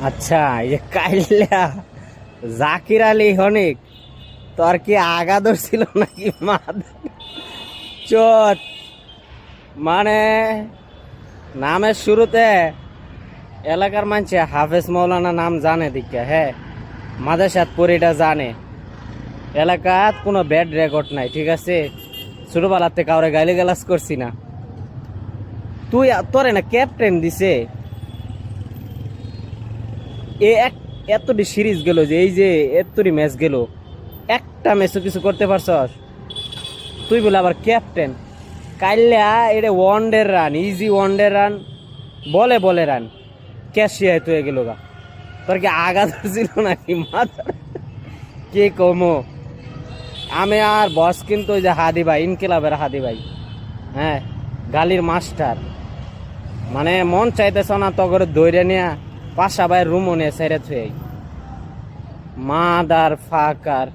আচ্ছা, এই কাইল্লা জাকির আলী অনেক তোর কি আগা ধরছিল নাকি চোট? মানে নামের শুরুতে এলাকার মানুষে হাফেজ মৌলানা নাম জানে দিকে, হ্যাঁ মাদ্রাসাত পরিটা জানে। এলাকাত কোনো ব্যাড রেকর্ড নাই, ঠিক আছে। ছোটবেলাতে কাউরে গাইলে গালাজ করছি না। তুই তোরে না ক্যাপ্টেন দিছে এতটি সিরিজ গেল, যে এই যে এতটি ম্যাচ গেল, একটা ম্যাচও কিছু করতে পারছস? তুই বলে আবার ক্যাপ্টেন। কাইল্লা এটা one day run, easy one day run, বলে বলে রান, ক্যাশিয়া হয়ে গেল গা। তোর কি আগা ধরছিল নাকি মাথা? কে কমো আমি আর বস কিন্তু ওই যে হাদি ভাই, ইনকিলাবের হাদি ভাই, হ্যাঁ গালির মাস্টার। মানে মন চাইতেছ না তো করে দৌড়ে নিয়ে পাশা ভাই রুমও নিয়ে সেরে থুয়ে মাদার ফাকার।